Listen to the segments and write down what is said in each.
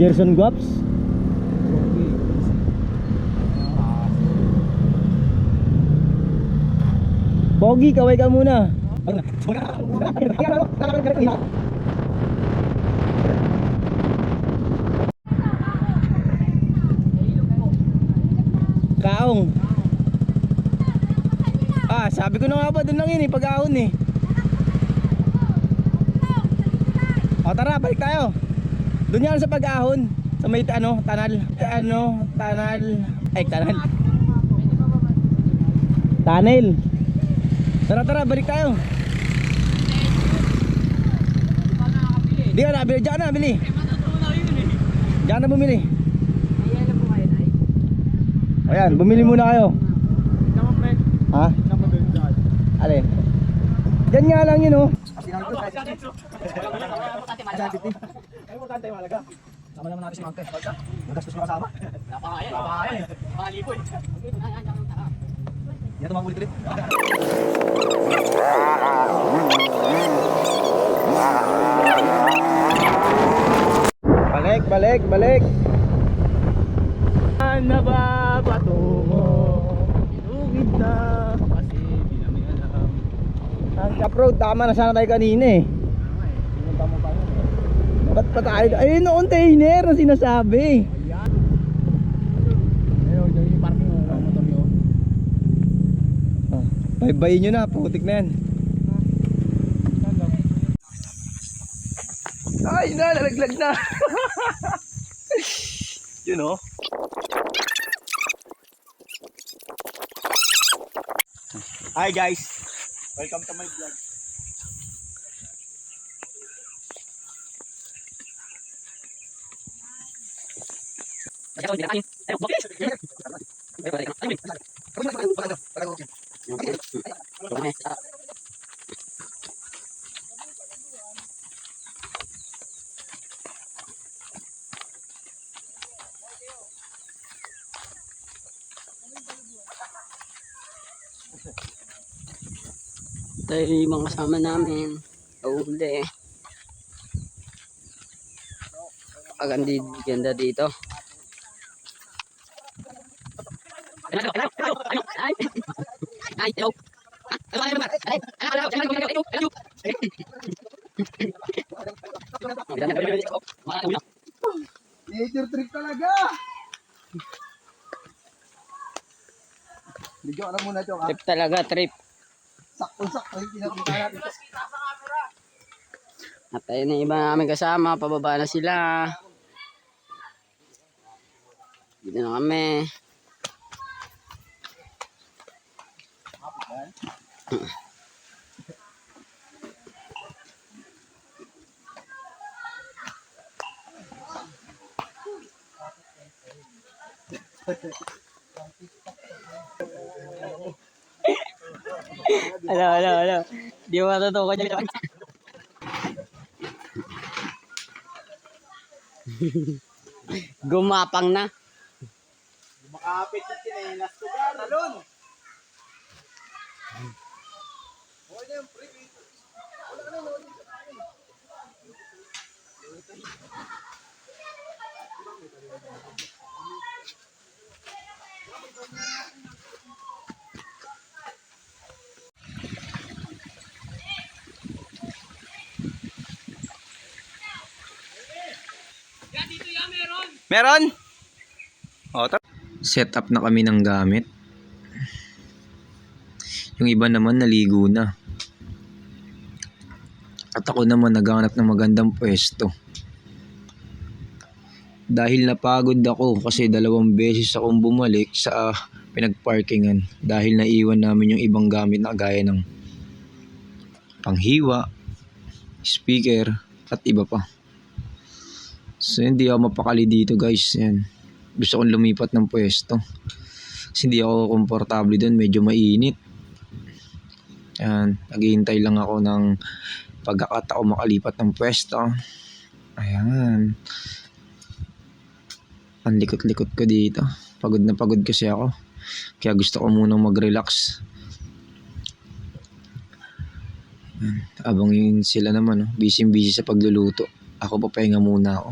Gerson Guaps. Pogi, kaway ka muna. Kaong. Sabi ko na nga ba, doon lang yun eh, pag-ahon eh. O tara, balik tayo. Doon yan sa pag-ahon, sa may tanal. Tunnel. Tara, balik tayo. Di ka na, diyan na, bili. Diyan na bumili. Ayan, bumili muna kayo. Ha? Alin? Diyan nga lang yun oh. Importante yung malaga. Sama naman natin si Mangke. Magastos na kasama. Napakain. Makalipoy. Yan ito mga ulit-ulit. Balik. Na ba patungo? Inugid na. Kasi di namin alam. Ang up-road, tama na sana tayo kanina eh. Pinunta mo pa yun eh. Ba't pa tayo? Ayun o, container na sinasabi. Ayun, yung parking ng motor nyo. Baybayin nyo na, putik na yan. Ay na, nalaglag na. Yun o. Hi guys, welcome to my vlog. Ito yung mga kasama namin. Uli. Ganda dito. Nature trip talaga. Video alam muna ito. Trip talaga, trip. Sakto yung pinakita natin. At ayun na iba namin kasama, pababa na sila. Dito na kami. Hello. Di mo matutukan dyan. Gumapang na. Makapit sa tinelas ko ba? Talon! Meron? Set up na kami ng gamit. Yung iba naman naligo na. At ako naman naghanap ng magandang pwesto. Dahil napagod ako kasi 2 beses akong bumalik sa pinagparkingan dahil naiwan namin yung ibang gamit na gaya ng panghiwa, speaker at iba pa. So hindi ako mapakali dito guys. Yan. Gusto kong lumipat ng pwesto. Kasi hindi ako komportable doon. Medyo mainit. Yan. Naghihintay lang ako ng pagkakataon makalipat ng pwesto. Ayan. Ang likot-likot ko dito. Pagod na pagod kasi ako. Kaya gusto ko munang mag-relax. Abang yun sila naman, busy-busy sa pagluluto. Ako papahinga muna ako.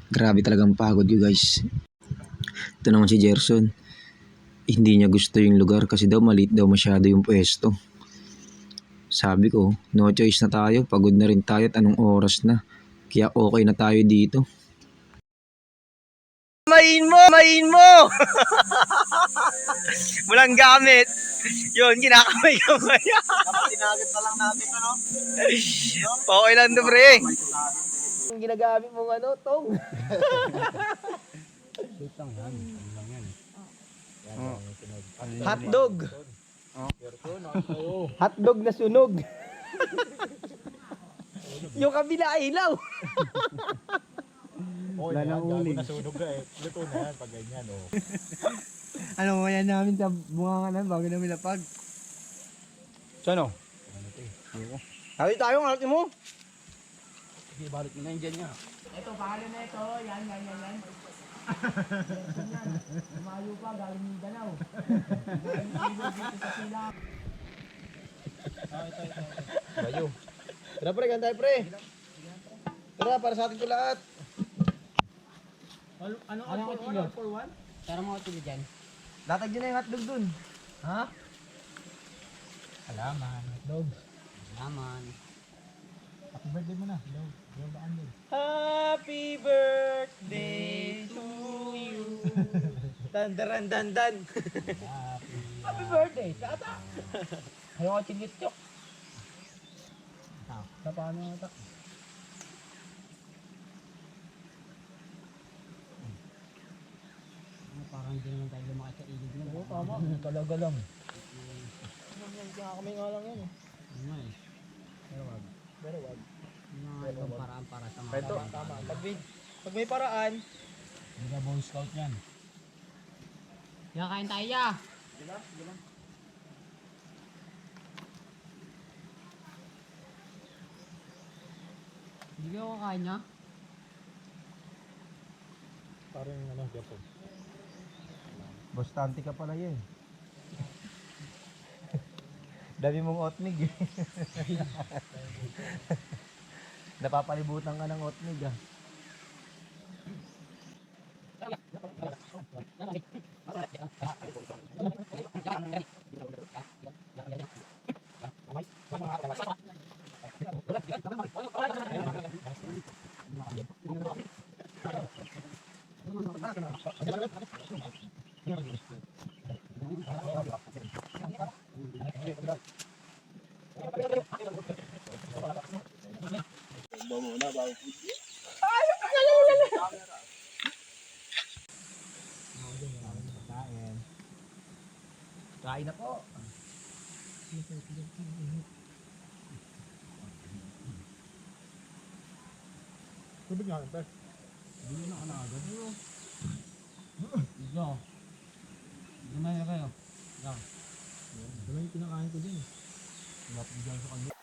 Grabe talagang pagod ko guys. Ito naman si Gerson. Hindi niya gusto yung lugar kasi daw maliit daw masyado yung pwesto. Sabi ko, no choice na tayo. Pagod na rin tayo at anong oras na. Kaya okay na tayo dito. Main mo! Walang gamit. Yun, kinakamay-kamay. Dapat tinagit na lang natin, ano? Okay lang to, pre. Yung ginagamit mong ano, tong. Hotdog. Hotdog na sunog. Yung kabila ilaw. Wala nang uling. Nasunog ka eh. Luto na yan pag ganyan, oh. Ano mo yan namin sa bunganganan bago namin lapag. Saan, oh? Sabi tayo, ang alati mo. Sige, balik mo na yung dyan niya. Ito, pangalan na ito. Yan. Lumayo pa, galing Mindanao. Dito sa sila. Bayo. Tara pre, ganda pre. Tara, para sa atin ito lahat. Ano for one? Tara mo ito dyan. Latag yun na yung hotdog dun. Ha? Alaman. Dog. Naman. Happy birthday mo na. Hello, daan din. Happy birthday to you. Dandaran dandan. Happy birthday, tata. Ayaw ko tigit yuk. Sa paano ata? Parang hindi naman tayo lumaki sa ilog na. Oo, tama. Talaga lang. Kami nga lang yan eh. Ano eh. Pero wag. Yung mga ibang paraan para sa mga Ito, bata. tama. Pag may paraan, Hindi ka Boy Scout yan. Ya, kain tayo ya. Hindi ka kakain niya? Parang ano, Japan. bastante ka pala yun. Dami mong otnig eh. Napapalibutan ka ng otnig ah. Kain na po. Tubig nga, Pes. Hindi na ka na agad. Ito. Gumay na kayo. Ito. Ito lang yung pinakain ko din. Lapit dyan sa kanya.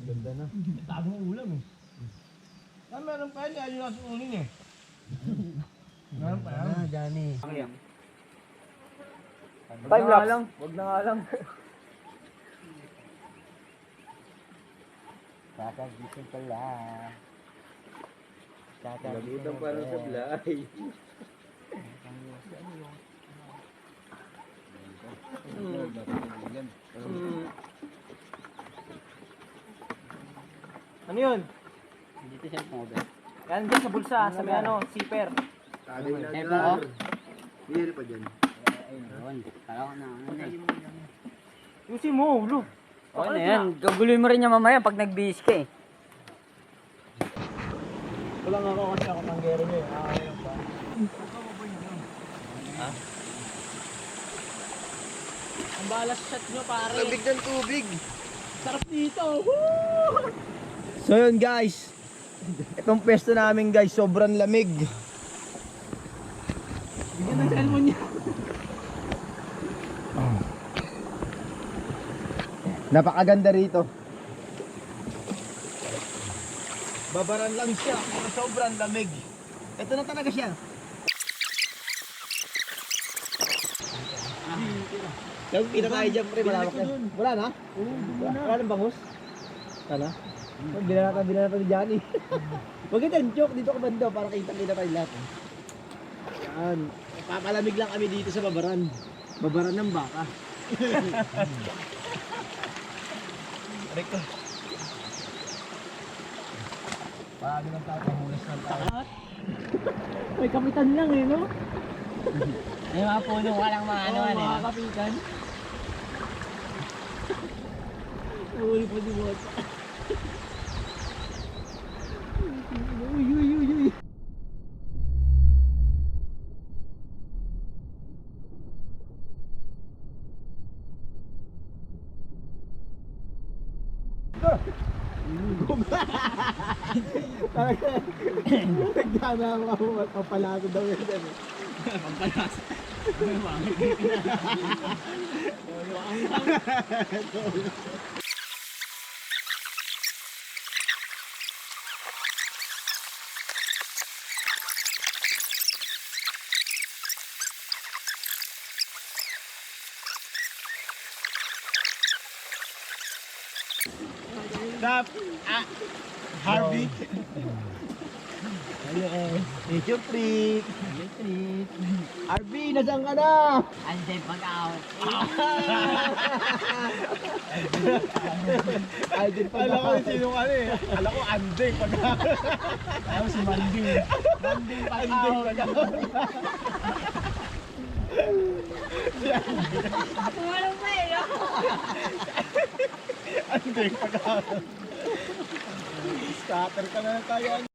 Ganda na. Tagong ulam eh. Ah, meron pa yan. Ayaw yung nasa uling eh. Meron pa yan. Ah, Johnny. Time lapse. Wag na nga lang. Kakagising pala. Lagitan parang sa blay. Ano yun? Dito siya po ba? Yan dyan sa bulsa, sa may ano, zipper. Sabi na Eh, na. po, Hindi pa dyan. Ayun. Kala ko na ano eh. Yusin mo, ulo. Okay na yan. Gaguluhin mo rin niya mamaya pag nag-bihis ka eh. Wala nga ako kasi ako tanggero niya eh. Ah, lang ba? Ha? Ang balas shot nyo pare. Lamig ng tubig. Sarap dito. So yun guys. Itong pwesto namin guys, sobrang lamig. Bigyan ng cellphone niya. Napakaganda rito. Babaran lang siya, pero sobrang lamig. Ito na talaga siya. Kita tayo dyan, pre, malawak na. Wala na? Wala nang bangus? Wala? Binanatan ni Johnny. Huwag ito, joke dito ka bando para kita tayo lahat. Yan. Papalamig lang kami dito sa Babaran. Babaran ng baka. Reko. Parado ng tao, pahulas ng tao. May kapitan lang eh, no? May mga puno, walang mga ano ano. Mga kapitan. Nahuli pa si Bot. Uy, uy, uy, uy. Nagdana ako, papalago daw yun. Pampalas. Stop! Harvey! Medyo freak! Harvey, nasaan ka na? Anday pag-out. Alden pa Alam ko sino ka eh. Alam ko Andeng pag Ayaw si Manding. Andeng pag-out. Tumalong pa eh, no? Andeng pag-out. Scatter ka na tayo.